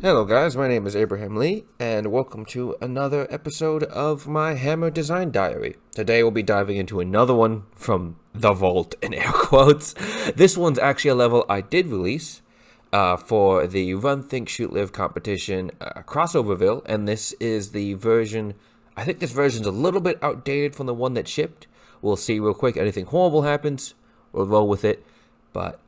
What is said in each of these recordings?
Hello guys, my name is Abraham Lee, and welcome to another episode of my Hammer Design Diary. Today we'll be diving into another one from the vault, in air quotes. This one's actually a level I did release for the Run, Think, Shoot, Live competition, CrossoverVille, and this is the version. I think this version's a little bit outdated from the one that shipped. We'll see real quick. Anything horrible happens, we'll roll with it, but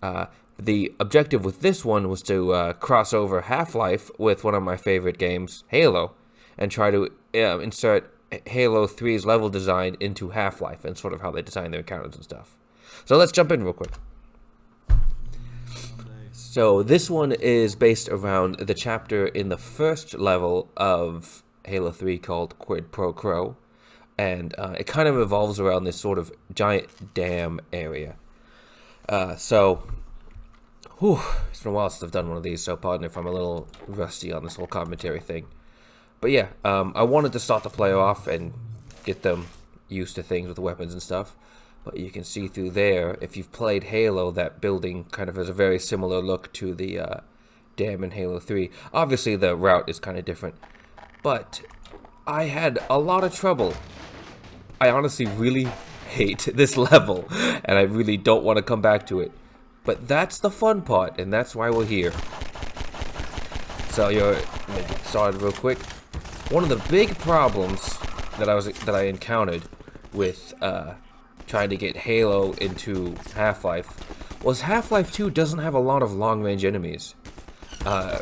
the objective with this one was to cross over Half-Life with one of my favorite games, Halo, and try to insert Halo 3's level design into Half-Life and sort of how they design their encounters and stuff. So let's jump in real quick. So this one is based around the chapter in the first level of Halo 3 called Quid Pro Quo, and it kind of revolves around this sort of giant dam area. It's been a while since I've done one of these, so pardon if I'm a little rusty on this whole commentary thing. But yeah, I wanted to start the player off and get them used to things with the weapons and stuff. But you can see through there, if you've played Halo, that building kind of has a very similar look to the dam in Halo 3. Obviously, the route is kind of different. But I had a lot of trouble. I honestly really hate this level, and I really don't want to come back to it. But that's the fun part, and that's why we're here. So let me get started real quick. One of the big problems that I encountered with trying to get Halo into Half-Life was Half-Life 2 doesn't have a lot of long-range enemies.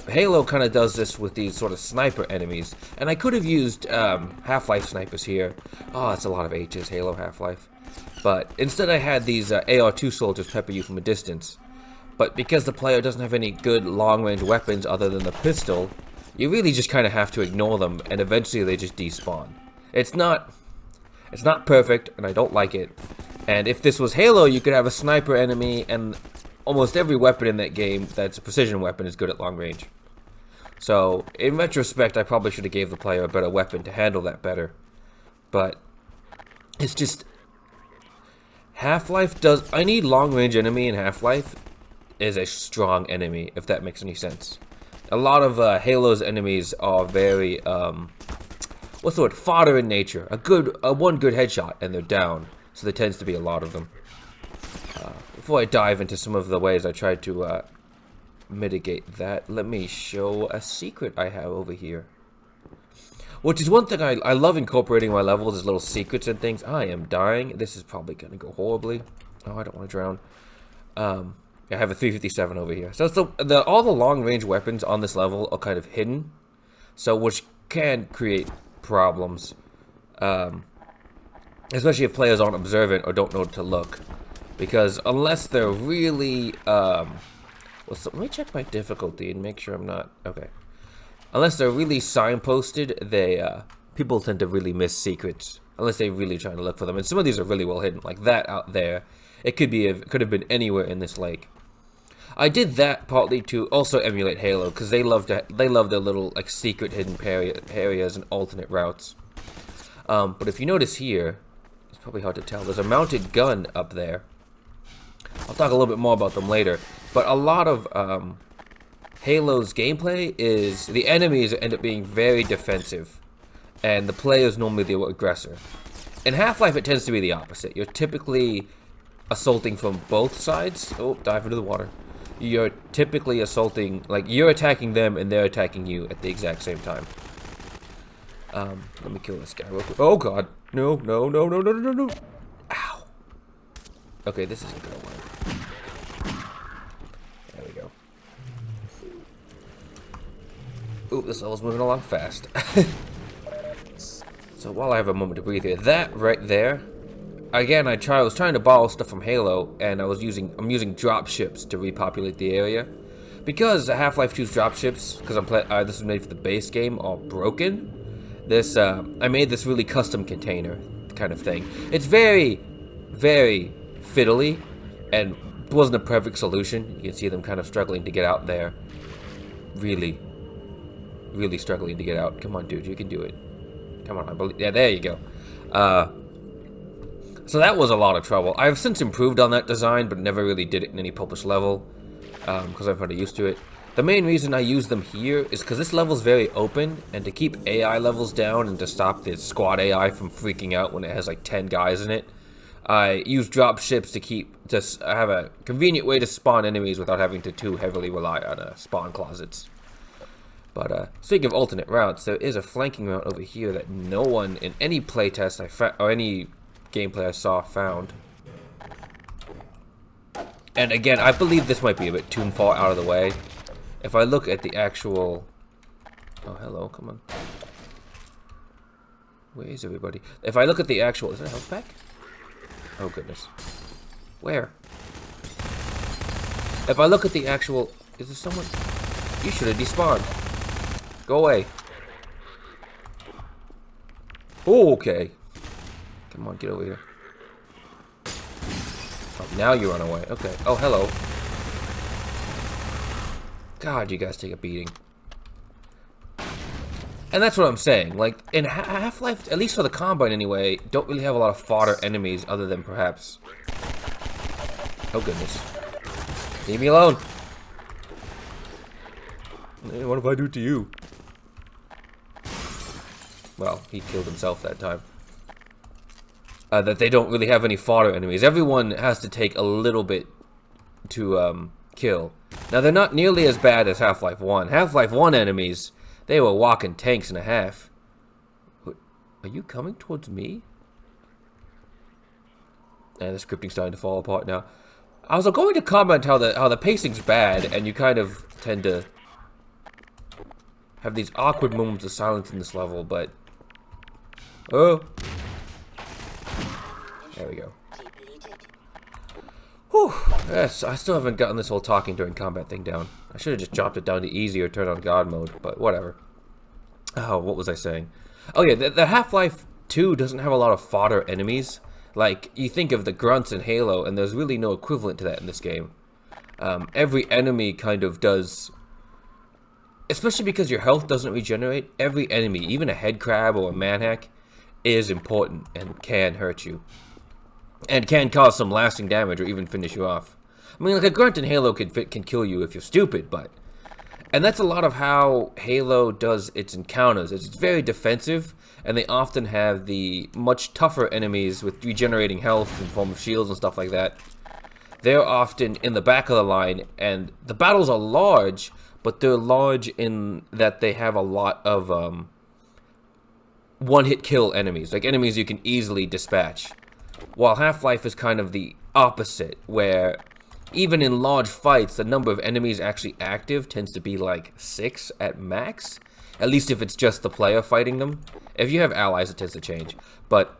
Halo kind of does this with these sort of sniper enemies, and I could have used Half-Life snipers here. Oh, it's a lot of H's, Halo Half-Life. But instead I had these AR-2 soldiers pepper you from a distance. But because the player doesn't have any good long-range weapons other than the pistol, you really just kind of have to ignore them, and eventually they just despawn. It's not perfect, and I don't like it. And if this was Halo, you could have a sniper enemy, and almost every weapon in that game that's a precision weapon is good at long range. So, in retrospect, I probably should have gave the player a better weapon to handle that better. But it's just Half-Life does. I need long-range enemy in Half-Life is a strong enemy, if that makes any sense. A lot of Halo's enemies are very what's the word? Fodder in nature. One good headshot and they're down. So there tends to be a lot of them. Before I dive into some of the ways I tried to mitigate that, let me show a secret I have over here. Which is one thing I love incorporating in my levels is little secrets and things. I am dying. This is probably going to go horribly. Oh, I don't want to drown. I have a 357 over here. So it's all the long-range weapons on this level are kind of hidden. So which can create problems. Especially if players aren't observant or don't know to look. Because unless they're really... let me check my difficulty and make sure I'm not... Okay. Unless they're really signposted, people tend to really miss secrets unless they're really trying to look for them. And some of these are really well hidden, like that out there. It could have been anywhere in this lake. I did that partly to also emulate Halo because they love their little like secret hidden areas and alternate routes. But if you notice here, it's probably hard to tell. There's a mounted gun up there. I'll talk a little bit more about them later. But a lot of Halo's gameplay is the enemies end up being very defensive, and the player is normally the aggressor. In Half-Life, it tends to be the opposite. You're typically assaulting from both sides. Oh, dive into the water. You're typically assaulting, like you're attacking them and they're attacking you at the exact same time. Let me kill this guy real quick. Oh god, no. Ow. Okay, this isn't gonna work. There we go. Ooh, this level's moving along fast. So while I have a moment to breathe here, that right there, again, I was trying to borrow stuff from Halo, and I'm using drop ships to repopulate the area. Because Half-Life 2's drop ships, because this was made for the base game, are broken. I made this really custom container kind of thing. It's very, very fiddly, and wasn't a perfect solution. You can see them kind of struggling to get out there. Really struggling to get out. Come on, dude, you can do it. Come on, yeah, there you go. So that was a lot of trouble. I've since improved on that design, but never really did it in any published level, because I'm pretty used to it. The main reason I use them here is because this level's very open, and to keep AI levels down and to stop the squad AI from freaking out when it has like 10 guys in it, I use drop ships to have a convenient way to spawn enemies without having to too heavily rely on spawn closets. But speaking of alternate routes, there is a flanking route over here that no one in any playtest or any gameplay I saw found. And again, I believe this might be a bit too far out of the way. If I look at the actual... Oh, hello, come on. Where is everybody? If I look at the actual... Is that a health pack? Oh, goodness. Where? If I look at the actual... Is there someone... You should have despawned. Go away. Oh, okay. Come on, get over here. Oh, now you run away. Okay. Oh, hello. God, you guys take a beating. And that's what I'm saying. Like, in Half-Life, at least for the Combine anyway, don't really have a lot of fodder enemies other than perhaps... Oh, goodness. Leave me alone. Hey, what if I do it to you? Well, he killed himself that time. That they don't really have any fodder enemies. Everyone has to take a little bit to kill. Now, they're not nearly as bad as Half-Life 1. Half-Life 1 enemies, they were walking tanks and a half. Are you coming towards me? And the scripting's starting to fall apart now. I was going to comment how the pacing's bad, and you kind of tend to have these awkward moments of silence in this level, but... Oh! There we go. Whew! Yes, I still haven't gotten this whole talking during combat thing down. I should have just dropped it down to easy or turned on God mode, but whatever. Oh, what was I saying? Oh yeah, the Half-Life 2 doesn't have a lot of fodder enemies. Like, you think of the grunts in Halo, and there's really no equivalent to that in this game. Every enemy kind of does... Especially because your health doesn't regenerate, every enemy, even a head crab or a manhack, is important and can hurt you. And can cause some lasting damage or even finish you off. I mean, like a grunt in Halo can kill you if you're stupid, but... And that's a lot of how Halo does its encounters. It's very defensive, and they often have the much tougher enemies with regenerating health in form of shields and stuff like that. They're often in the back of the line, and the battles are large, but they're large in that they have a lot of one-hit kill enemies, like enemies you can easily dispatch. While Half-Life is kind of the opposite, where even in large fights, the number of enemies actually active tends to be like 6 at max. At least if it's just the player fighting them. If you have allies, it tends to change. But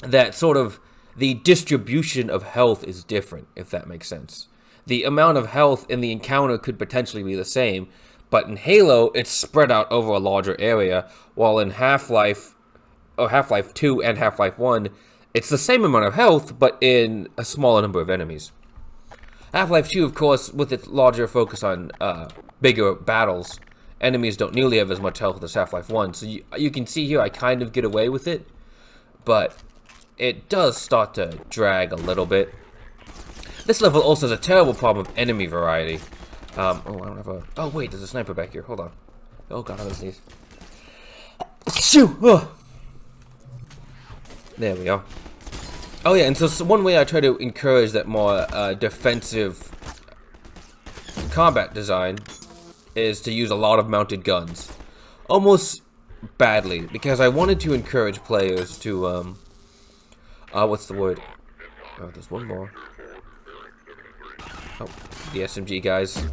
that sort of, the distribution of health is different, if that makes sense. The amount of health in the encounter could potentially be the same, but in Halo, it's spread out over a larger area, while in Half-Life, or Half-Life 2 and Half-Life 1, it's the same amount of health, but in a smaller number of enemies. Half-Life 2, of course, with its larger focus on bigger battles, enemies don't nearly have as much health as Half-Life 1, so you can see here I kind of get away with it, but it does start to drag a little bit. This level also has a terrible problem of enemy variety. Oh, I don't have a... Oh, wait, there's a sniper back here. Hold on. Oh, God, on his knees. Shoo! Oh. There we go. Oh, yeah, and so one way I try to encourage that more defensive combat design is to use a lot of mounted guns. Almost badly, because I wanted to encourage players to, what's the word? Oh, there's one more. Oh, the SMG guys.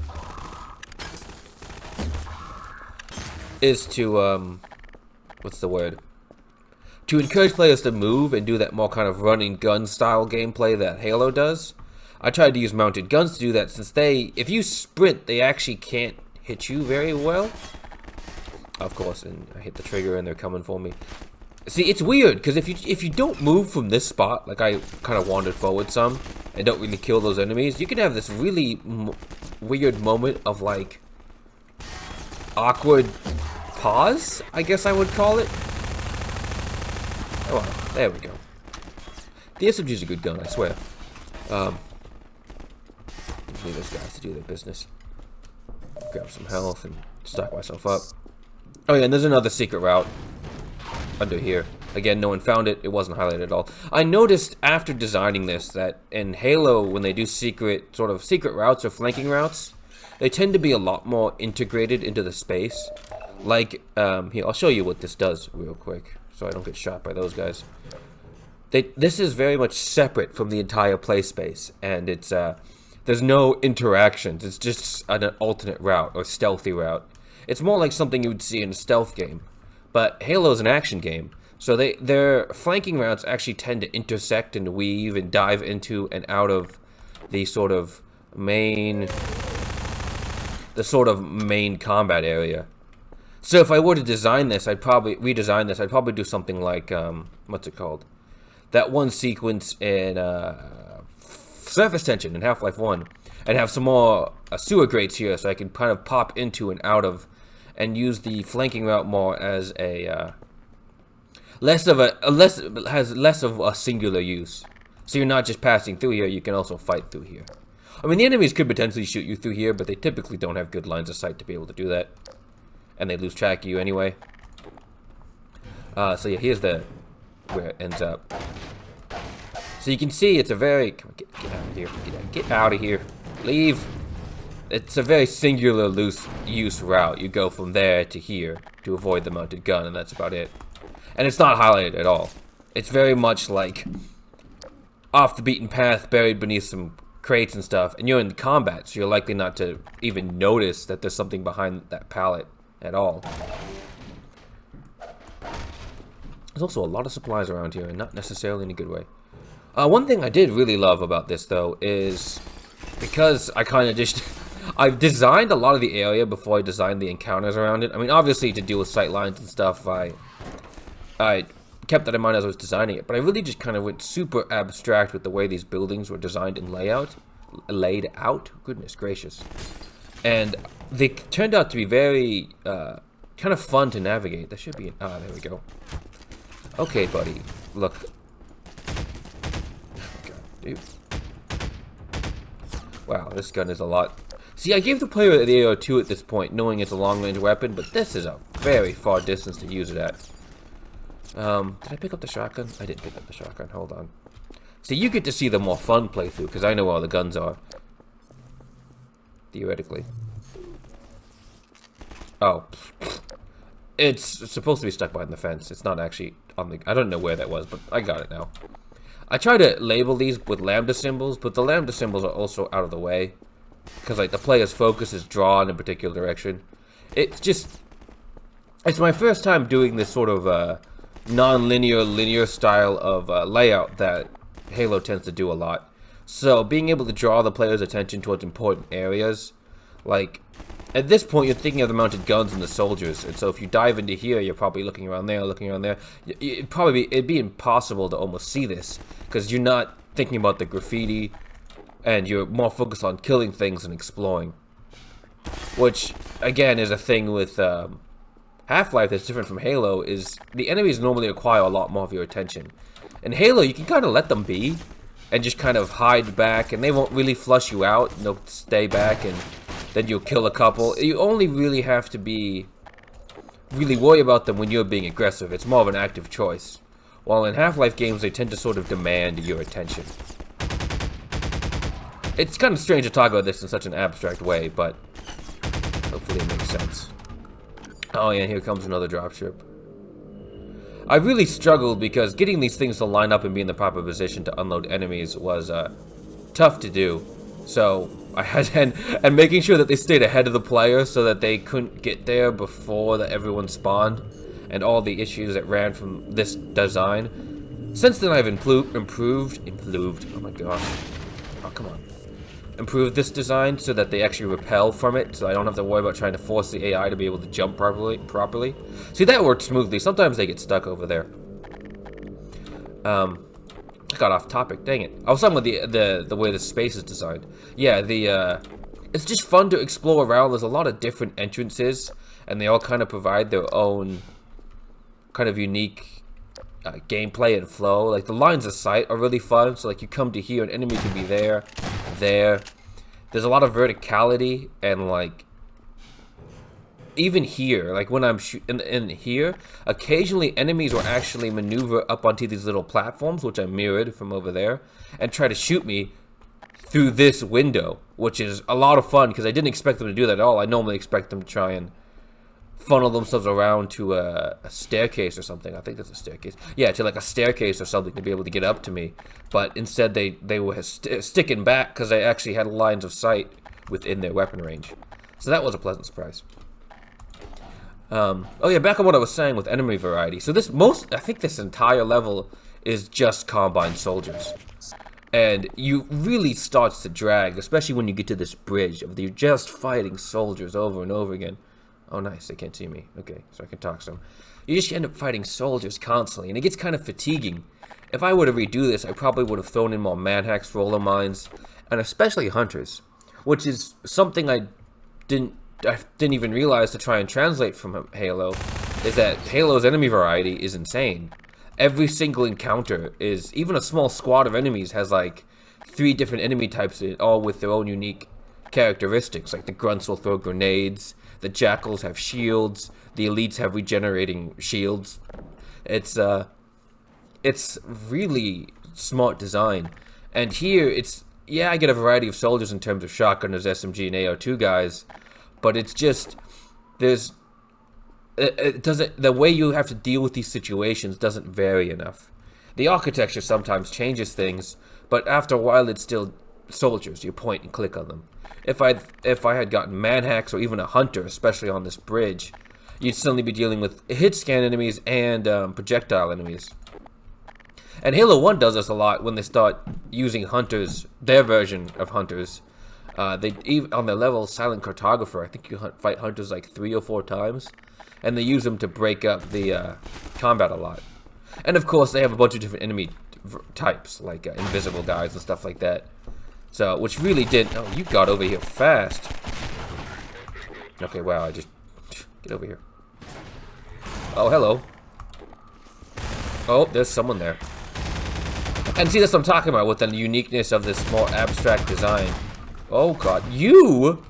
Is to, what's the word? To encourage players to move and do that more kind of running gun style gameplay that Halo does. I tried to use mounted guns to do that since if you sprint, they actually can't hit you very well. Of course, and I hit the trigger and they're coming for me. See, it's weird, because if you don't move from this spot, like I kind of wandered forward some, and don't really kill those enemies, you can have this really weird moment of, like, awkward pause, I guess I would call it. Oh, well, there we go. The SMG is a good gun, I swear. Leave those guys to do their business. grab some health and stock myself up. Oh yeah, and there's another secret route under here. Again, no one found it. It wasn't highlighted at all. I noticed after designing this that in Halo, when they do secret routes or flanking routes, they tend to be a lot more integrated into the space. Like, here, I'll show you what this does real quick, so I don't get shot by those guys. This is very much separate from the entire play space, and it's there's no interactions. It's just an alternate route or stealthy route. It's more like something you would see in a stealth game, but Halo's an action game, so their flanking routes actually tend to intersect and weave and dive into and out of the sort of main combat area. So if I were to design this, I'd probably redesign this. I'd probably do something like what's it called? That one sequence in Surface Tension in Half-Life 1, and have some more sewer grates here, so I can kind of pop into and out of, and use the flanking route more as a less of a singular use. So you're not just passing through here; you can also fight through here. I mean, the enemies could potentially shoot you through here, but they typically don't have good lines of sight to be able to do that, and they lose track of you anyway. So yeah, here's where it ends up. So you can see it's a very get out of here, get out of here, leave. It's a very singular use route. You go from there to here to avoid the mounted gun, and that's about it. And it's not highlighted at all. It's very much like off the beaten path, buried beneath some crates and stuff, and you're in combat, so you're likely not to even notice that there's something behind that pallet at all. There's also a lot of supplies around here, and not necessarily in a good way. One thing I did really love about this, though, is because I kind of just... I've designed a lot of the area before I designed the encounters around it. I mean, obviously, to deal with sightlines and stuff, I kept that in mind as I was designing it, but I really just kind of went super abstract with the way these buildings were designed and laid out. Goodness gracious. And they turned out to be very kind of fun to navigate. There should be there we go. Okay, buddy, look. Dude. Wow, this gun is a lot. See, I gave the player the AO2 at this point, knowing it's a long-range weapon, but this is a very far distance to use it at. Did I pick up the shotgun? I didn't pick up the shotgun. Hold on. See, you get to see the more fun playthrough, because I know where all the guns are. Theoretically. Oh. It's supposed to be stuck behind the fence. It's not actually on the... I don't know where that was, but I got it now. I try to label these with lambda symbols, but the lambda symbols are also out of the way. Because, like, the player's focus is drawn in a particular direction. It's just... It's my first time doing this sort of non-linear, linear style of layout that Halo tends to do a lot. So, being able to draw the player's attention towards important areas, like... At this point, you're thinking of the mounted guns and the soldiers, and so if you dive into here, you're probably looking around there, it'd be impossible to almost see this, because you're not thinking about the graffiti, and you're more focused on killing things and exploring. Which, again, is a thing with Half-Life that's different from Halo, is the enemies normally acquire a lot more of your attention. In Halo, you can kind of let them be, and just kind of hide back, and they won't really flush you out, and they'll stay back, and then you'll kill a couple. You only really have to really worry about them when you're being aggressive. It's more of an active choice. While in Half-Life games, they tend to sort of demand your attention. It's kind of strange to talk about this in such an abstract way, but hopefully it makes sense. Oh yeah, here comes another dropship. I really struggled because getting these things to line up and be in the proper position to unload enemies was tough to do. So I had and making sure that they stayed ahead of the player so that they couldn't get there before everyone spawned, and all the issues that ran from this design. Since then, I've improved. Oh my gosh! Oh come on! Improved this design so that they actually repel from it, so I don't have to worry about trying to force the AI to be able to jump properly. See, that worked smoothly. Sometimes they get stuck over there. I got off topic, dang it. I was talking about the way the space is designed. Yeah, it's just fun to explore around. There's a lot of different entrances, and they all kind of provide their own kind of unique gameplay and flow. Like, the lines of sight are really fun, so like you come to here, an enemy can be there. There's a lot of verticality, and like even here, like when I'm in here, occasionally enemies will actually maneuver up onto these little platforms, which I mirrored from over there, and try to shoot me through this window, which is a lot of fun because I didn't expect them to do that at all. I normally expect them to try and funnel themselves around to a staircase or something. I think that's a staircase. Yeah, to like a staircase or something to be able to get up to me. But instead they were sticking back because they actually had lines of sight within their weapon range. So that was a pleasant surprise. Oh yeah, back on what I was saying with enemy variety. So I think this entire level is just combined soldiers. And you really starts to drag, especially when you get to this bridge of you're just fighting soldiers over and over again. Oh, nice. They can't see me. Okay, so I can talk some. You just end up fighting soldiers constantly, and it gets kind of fatiguing. If I were to redo this, I probably would have thrown in more manhacks, roller mines, and especially hunters, which is something I didn't even realize to try and translate from Halo, is that Halo's enemy variety is insane. Every single encounter is, even a small squad of enemies has like 3 different enemy types, all with their own unique characteristics. Like the grunts will throw grenades, the jackals have shields, the elites have regenerating shields. It's really smart design. And here yeah, I get a variety of soldiers in terms of shotgunners, SMG, and AR2 guys, but it's just the way you have to deal with these situations doesn't vary enough. The architecture sometimes changes things, but after a while it's still soldiers. You point and click on them. If I had gotten manhacks or even a hunter, especially on this bridge, you'd suddenly be dealing with hit scan enemies and projectile enemies. And Halo 1 does this a lot when they start using hunters, their version of hunters. Even on their level, Silent Cartographer, I think you fight hunters like 3 or 4 times, and they use them to break up the combat a lot. And of course, they have a bunch of different enemy types, like invisible guys and stuff like that. So, which really did. Oh, you got over here fast. Okay, wow, I just get over here. Oh, hello. Oh, there's someone there. And see, that's what I'm talking about with the uniqueness of this more abstract design. Oh god, you!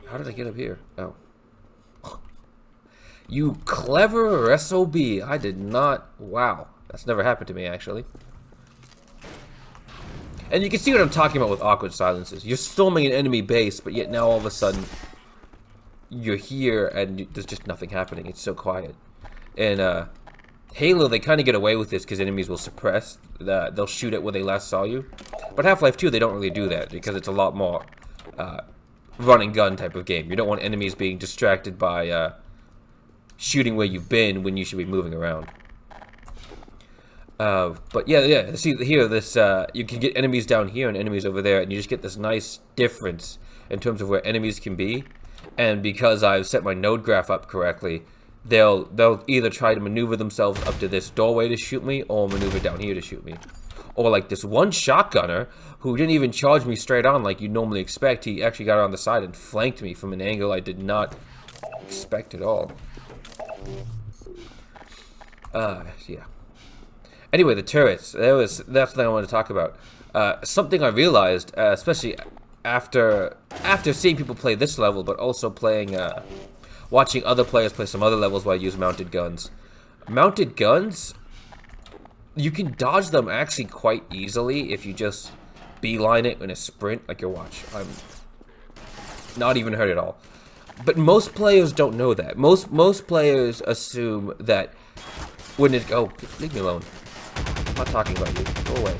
How did I get up here? Oh. You clever SOB. I did not. Wow. That's never happened to me, actually. And you can see what I'm talking about with awkward silences. You're storming an enemy base, but yet now all of a sudden you're here and there's just nothing happening. It's so quiet. And Halo, they kind of get away with this because enemies will suppress. They'll shoot at where they last saw you. But Half-Life 2, they don't really do that because it's a lot more run and gun type of game. You don't want enemies being distracted by shooting where you've been when you should be moving around. But yeah. See here, this you can get enemies down here and enemies over there, and you just get this nice difference in terms of where enemies can be. And because I've set my node graph up correctly, they'll either try to maneuver themselves up to this doorway to shoot me, or maneuver down here to shoot me. Or like this one shotgunner who didn't even charge me straight on like you'd normally expect. He actually got around the side and flanked me from an angle I did not expect at all. Yeah. Anyway, the turrets. That's the thing I want to talk about. Something I realized, especially after seeing people play this level, but also playing, watching other players play some other levels where I use mounted guns. Mounted guns, you can dodge them actually quite easily if you just beeline it in a sprint, like your watch. I'm not even hurt at all. But most players don't know that. Most players assume that when it... Oh, leave me alone. I'm not talking about you. Go away.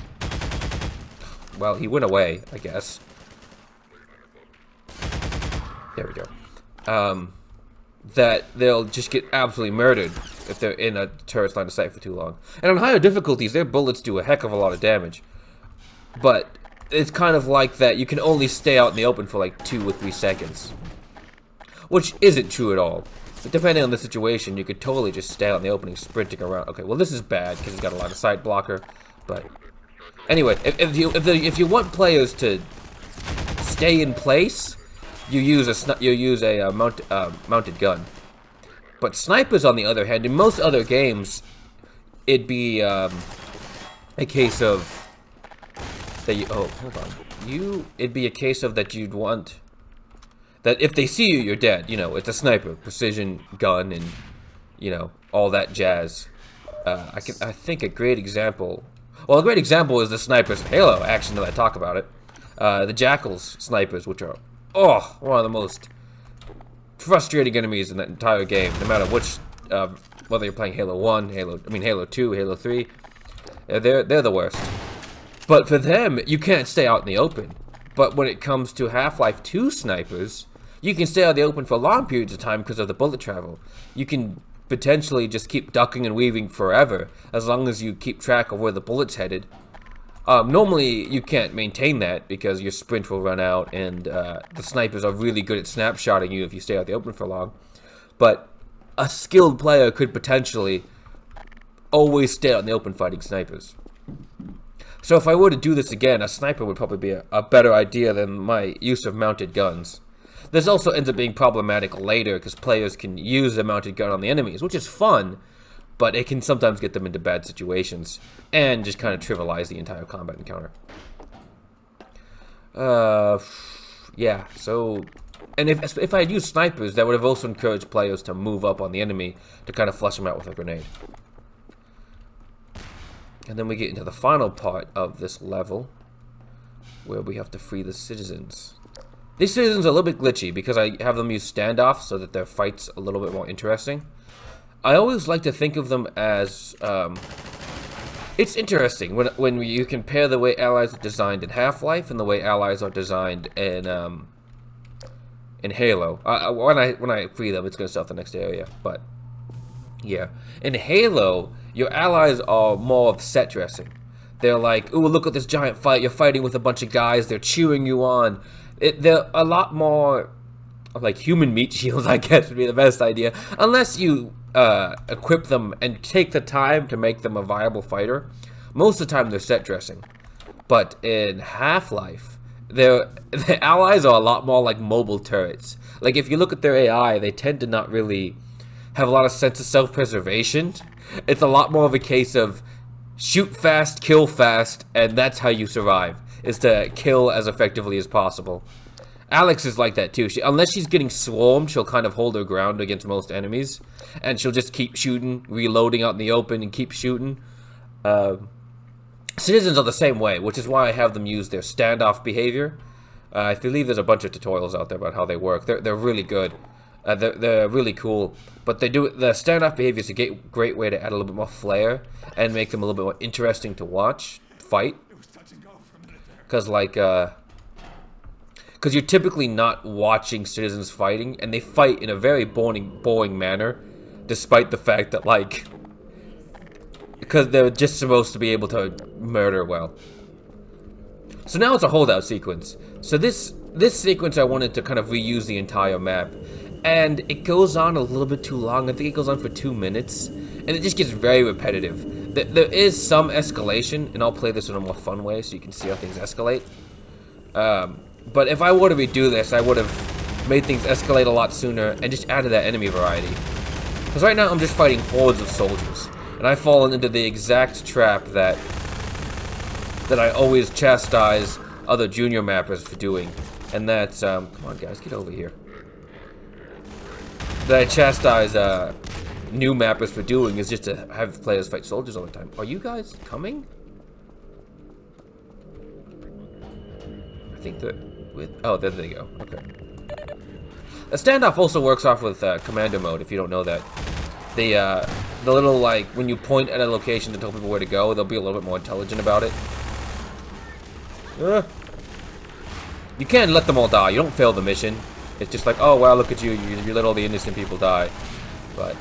Well, he went away, I guess. There we go. That they'll just get absolutely murdered if they're in a turret's line of sight for too long. And on higher difficulties, their bullets do a heck of a lot of damage. But it's kind of like that you can only stay out in the open for like 2 or 3 seconds. Which isn't true at all. But depending on the situation, you could totally just stay out in the opening sprinting around. Okay, well this is bad because it's got a line of sight blocker. But anyway, if you want players to stay in place, you use a mounted gun. But snipers, on the other hand, in most other games, it'd be a case of that you. Oh, hold on. It'd be a case of that you'd want that if they see you, you're dead. You know, it's a sniper, precision gun, and you know all that jazz. I think a great example. Well, a great example is the snipers in Halo. Actually, now that I talk about it, the Jackals snipers, which are one of the most frustrating enemies in that entire game. No matter which, whether you're playing Halo 1, Halo 2, Halo 3, they're the worst. But for them, you can't stay out in the open. But when it comes to Half-Life 2 snipers, you can stay out in the open for long periods of time because of the bullet travel. You can potentially just keep ducking and weaving forever, as long as you keep track of where the bullet's headed. Normally, you can't maintain that because your sprint will run out, and the snipers are really good at snapshotting you if you stay out in the open for long. But a skilled player could potentially always stay out in the open fighting snipers. So if I were to do this again, a sniper would probably be a better idea than my use of mounted guns. This also ends up being problematic later because players can use the mounted gun on the enemies, which is fun, but it can sometimes get them into bad situations and just kind of trivialize the entire combat encounter. Yeah, so... And if I had used snipers, that would have also encouraged players to move up on the enemy to kind of flush them out with a grenade. And then we get into the final part of this level, where we have to free the citizens. These citizens are a little bit glitchy because I have them use standoffs so that their fight's a little bit more interesting. I always like to think of them as, it's interesting when you compare the way allies are designed in Half-Life and the way allies are designed in Halo. When I free them, it's going to start the next area, but yeah. In Halo, your allies are more of set dressing. They're like, ooh, look at this giant fight. You're fighting with a bunch of guys. They're cheering you on. They're a lot more like human meat shields, I guess, would be the best idea. Unless you equip them and take the time to make them a viable fighter. Most of the time, they're set dressing. But in Half-Life, the allies are a lot more like mobile turrets. Like, if you look at their AI, they tend to not really have a lot of sense of self-preservation. It's a lot more of a case of shoot fast, kill fast, and that's how you survive, is to kill as effectively as possible. Alex is like that too. Unless she's getting swarmed, she'll kind of hold her ground against most enemies, and she'll just keep shooting, reloading out in the open, and keep shooting. Citizens are the same way, which is why I have them use their standoff behavior. I believe there's a bunch of tutorials out there about how they work. They're really good. They're really cool, but the standoff behavior is a great way to add a little bit more flair and make them a little bit more interesting to watch fight. Because because you're typically not watching citizens fighting, and they fight in a very boring manner, despite the fact that because they're just supposed to be able to murder well. So now it's a holdout sequence. So this sequence I wanted to kind of reuse the entire map. And it goes on a little bit too long. I think it goes on for 2 minutes. And it just gets very repetitive. There is some escalation, and I'll play this in a more fun way so you can see how things escalate. But if I were to redo this, I would have made things escalate a lot sooner and just added that enemy variety. Because right now I'm just fighting hordes of soldiers. And I've fallen into the exact trap that I always chastise other junior mappers for doing. And that's, come on guys, get over here. That I chastise new mappers for doing is just to have players fight soldiers all the time. Are you guys coming? I think that oh, there they go. Okay. A standoff also works off with commander mode. If you don't know that, the little when you point at a location to tell people where to go, they'll be a little bit more intelligent about it. You can't let them all die. You don't fail the mission. It's just like, oh wow, look at you, you let all the innocent people die. But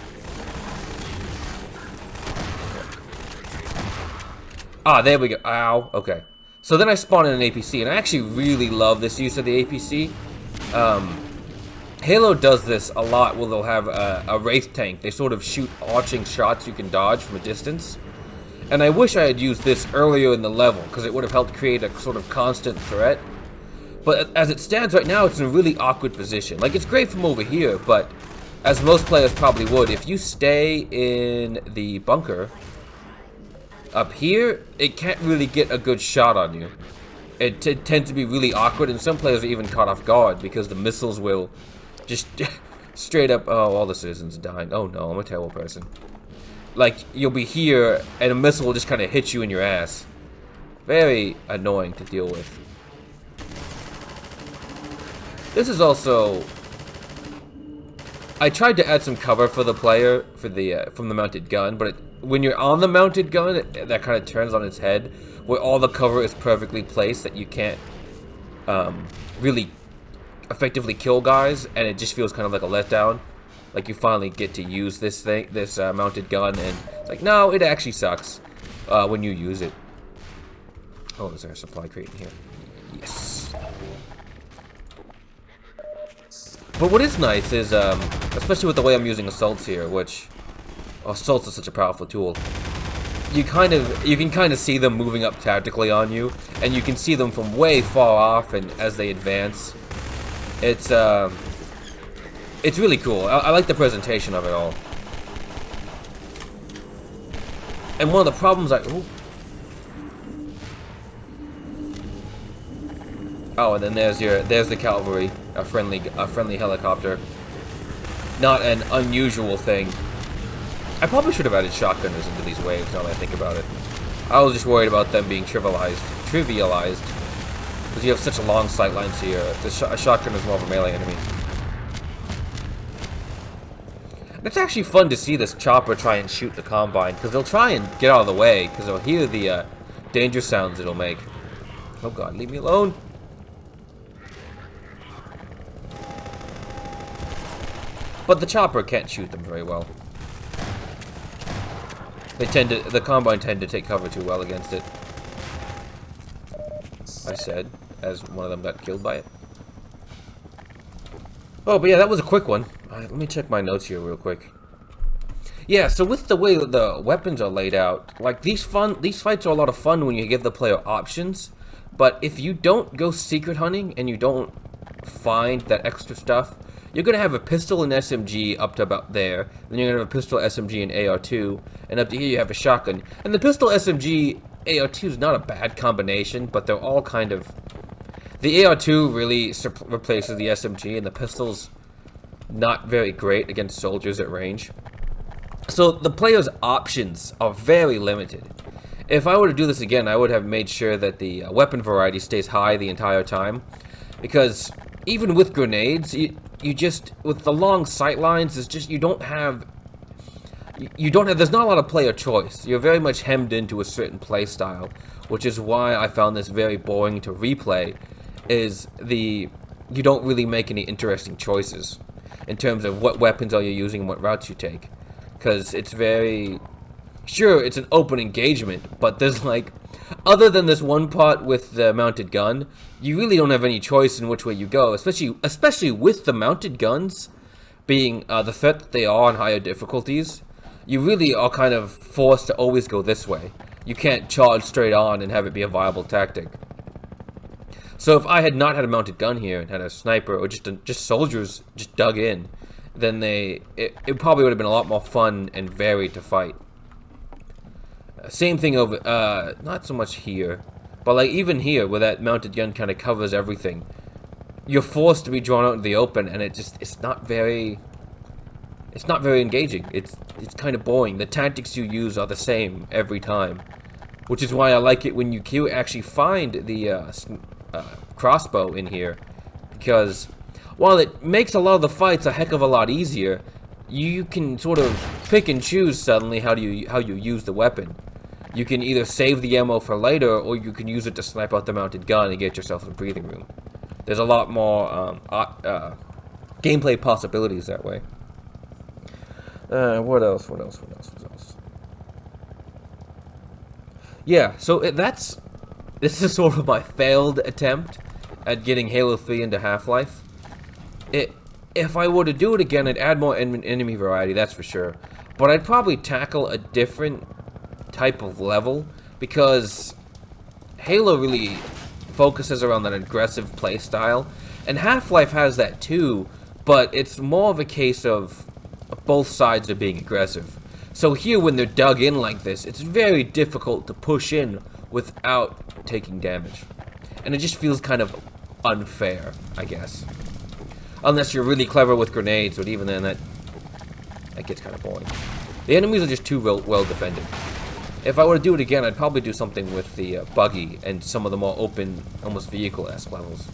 there we go. Ow. Okay. So then I spawn in an APC, and I actually really love this use of the APC. Halo does this a lot where they'll have a wraith tank. They sort of shoot arching shots you can dodge from a distance. And I wish I had used this earlier in the level, because it would have helped create a sort of constant threat. But as it stands right now, it's in a really awkward position. Like, it's great from over here, but as most players probably would, if you stay in the bunker up here, it can't really get a good shot on you. it tends to be really awkward, and some players are even caught off guard because the missiles will just straight up. Oh, all the citizens are dying. Oh no, I'm a terrible person. Like, you'll be here, and a missile will just kind of hit you in your ass. Very annoying to deal with. This is also... I tried to add some cover for the player for the from the mounted gun, but when you're on the mounted gun, that kind of turns on its head, where all the cover is perfectly placed that you can't really effectively kill guys, and it just feels kind of like a letdown. Like you finally get to use this mounted gun, and it's like, no, it actually sucks when you use it. Oh, is there a supply crate in here? Yes. But what is nice is, especially with the way I'm using assaults here, which assaults is such a powerful tool. You can kind of see them moving up tactically on you, and you can see them from way far off, and as they advance, it's really cool. I like the presentation of it all. And one of the problems oh, and then there's the cavalry, a friendly helicopter. Not an unusual thing. I probably should have added shotgunners into these waves now that I think about it. I was just worried about them being trivialized. Because you have such a long sight lines here. A shotgun is more of a melee enemy. It's actually fun to see this chopper try and shoot the Combine, because they'll try and get out of the way, because they'll hear the danger sounds it'll make. Oh god, leave me alone! But the chopper can't shoot them very well. The Combine tend to take cover too well against it. I said, as one of them got killed by it. Oh, but yeah, that was a quick one. Let me check my notes here real quick. Yeah, so with the way that the weapons are laid out, like these fights are a lot of fun when you give the player options. But if you don't go secret hunting and you don't find that extra stuff, you're gonna have a pistol and SMG up to about there. Then you're gonna have a pistol, SMG, and AR2, and up to here you have a shotgun. And the pistol, SMG, AR2 is not a bad combination, but they're all kind of... The AR2 really replaces the SMG, and the pistol's not very great against soldiers at range. So the player's options are very limited. If I were to do this again, I would have made sure that the weapon variety stays high the entire time, because even with grenades, you just, with the long sight lines, it's just, there's not a lot of player choice. You're very much hemmed into a certain play style, which is why I found this very boring to replay, you don't really make any interesting choices in terms of what weapons are you using and what routes you take. Because it's very... Sure, it's an open engagement, but there's like... Other than this one part with the mounted gun, you really don't have any choice in which way you go, especially with the mounted guns being the threat that they are on higher difficulties. You really are kind of forced to always go this way. You can't charge straight on and have it be a viable tactic. So if I had not had a mounted gun here and had a sniper or just soldiers just dug in, then it probably would have been a lot more fun and varied to fight. Same thing over, not so much here, but like even here where that mounted gun kind of covers everything, you're forced to be drawn out into the open, and it's not very engaging. It's kind of boring. The tactics you use are the same every time, which is why I like it when you actually find the crossbow in here, because while it makes a lot of the fights a heck of a lot easier, you can sort of pick and choose suddenly how you use the weapon. You can either save the ammo for later, or you can use it to snipe out the mounted gun and get yourself a breathing room. There's a lot more gameplay possibilities that way. What else? Yeah, so this is sort of my failed attempt at getting Halo 3 into Half-Life. If I were to do it again, I'd add more enemy variety, that's for sure. But I'd probably tackle a different type of level, because Halo really focuses around that aggressive play style, and Half-Life has that too, but it's more of a case of both sides are being aggressive. So here, when they're dug in like this, it's very difficult to push in without taking damage. and it just feels kind of unfair, I guess. Unless you're really clever with grenades, but even then that gets kind of boring. The enemies are just too well defended. If I were to do it again, I'd probably do something with the buggy and some of the more open, almost vehicle-esque levels.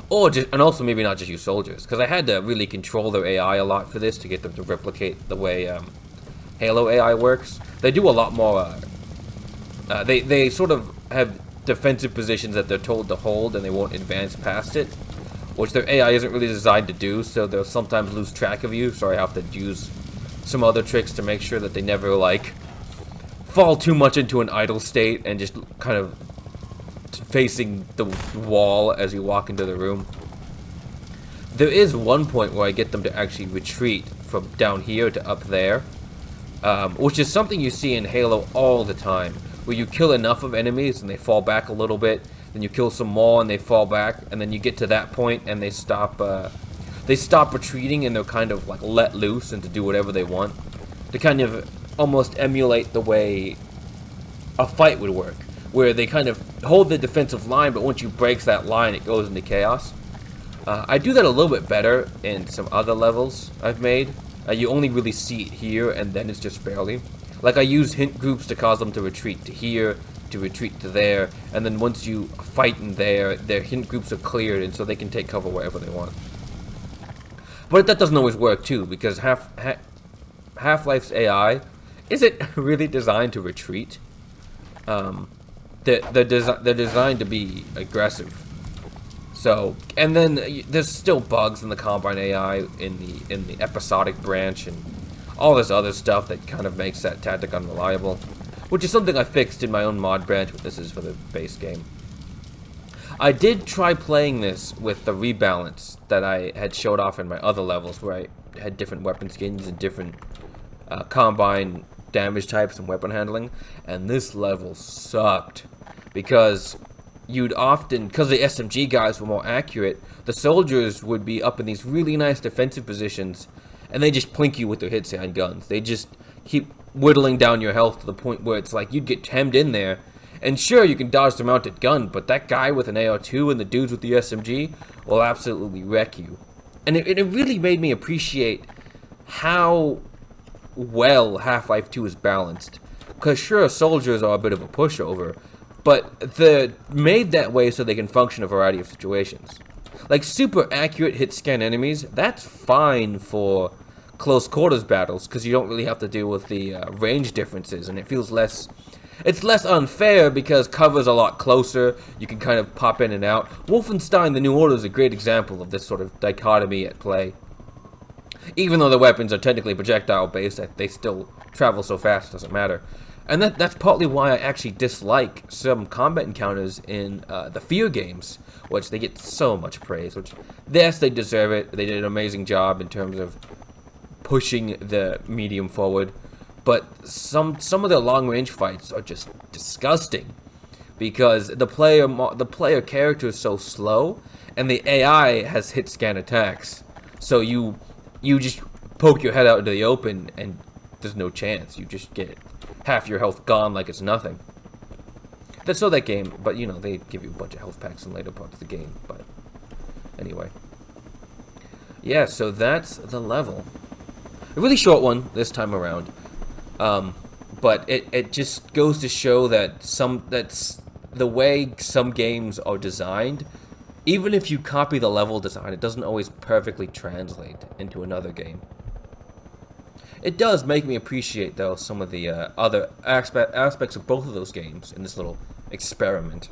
Or just, and also maybe not just use soldiers, because I had to really control their AI a lot for this to get them to replicate the way Halo AI works. They do a lot more. They sort of have defensive positions that they're told to hold, and they won't advance past it, which their AI isn't really designed to do. So they'll sometimes lose track of you. So I have to use some other tricks to make sure that they never like fall too much into an idle state and just kind of facing the wall as you walk into the room. There is one point where I get them to actually retreat from down here to up there, which is something you see in Halo all the time, where you kill enough of enemies and they fall back a little bit, then you kill some more and they fall back, and then you get to that point and they stop retreating and they're kind of like let loose and to do whatever they want, to kind of almost emulate the way a fight would work, where they kind of hold the defensive line, but once you break that line, it goes into chaos. I do that a little bit better in some other levels I've made. You only really see it here, and then it's just barely. Like, I use hint groups to cause them to retreat to here, to retreat to there, and then once you fight in there, their hint groups are cleared, and so they can take cover wherever they want. But that doesn't always work, too, because Half-Life's AI isn't really designed to retreat. They're designed to be aggressive. So, and then there's still bugs in the Combine AI, in the episodic branch, and all this other stuff that kind of makes that tactic unreliable, which is something I fixed in my own mod branch, but this is for the base game. I did try playing this with the rebalance that I had showed off in my other levels, where I had different weapon skins and different Combine damage types and weapon handling, and this level sucked, because you'd often, because the SMG guys were more accurate, the soldiers would be up in these really nice defensive positions, and they just plink you with their hit sand guns. They just keep whittling down your health to the point where it's like you'd get hemmed in there, and sure, you can dodge the mounted gun, but that guy with an AR-2 and the dudes with the SMG will absolutely wreck you. And it really made me appreciate how well Half-Life 2 is balanced. Because sure, soldiers are a bit of a pushover, but they're made that way so they can function in a variety of situations. Like, super accurate hit-scan enemies, that's fine for close quarters battles, because you don't really have to deal with the range differences, and it feels less... It's less unfair because cover's a lot closer, you can kind of pop in and out. Wolfenstein: The New Order is a great example of this sort of dichotomy at play. Even though the weapons are technically projectile-based, they still travel so fast, it doesn't matter. And that's partly why I actually dislike some combat encounters in the Fear games, which they get so much praise, which, yes, they deserve it. They did an amazing job in terms of pushing the medium forward. But some of the long-range fights are just disgusting, because the player character is so slow, and the AI has hit scan attacks. So you just poke your head out into the open, and there's no chance. You just get half your health gone like it's nothing. That's so that game, but you know, they give you a bunch of health packs in later parts of the game. But anyway, yeah. So that's the level. A really short one this time around. But it just goes to show that that's the way some games are designed. Even if you copy the level design, it doesn't always perfectly translate into another game. It does make me appreciate, though, some of the other aspects of both of those games in this little experiment.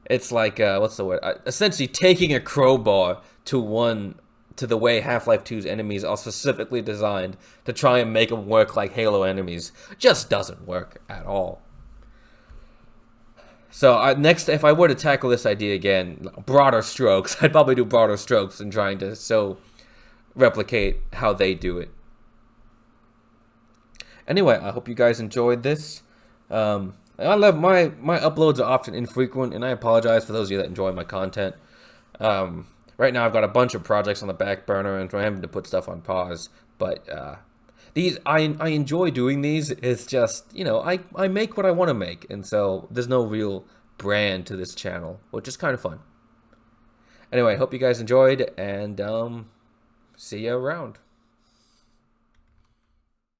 It's like, what's the word? Essentially taking a crowbar to the way Half-Life 2's enemies are specifically designed to try and make them work like Halo enemies. Just doesn't work at all. So next, if I were to tackle this idea again, broader strokes, I'd probably do broader strokes in trying to replicate how they do it. Anyway, I hope you guys enjoyed this. I love my uploads are often infrequent, and I apologize for those of you that enjoy my content. Right now, I've got a bunch of projects on the back burner, and I'm having to put stuff on pause. But I enjoy doing these. It's just, you know, I make what I want to make, and so there's no real brand to this channel, which is kind of fun. Anyway, hope you guys enjoyed, and see you around.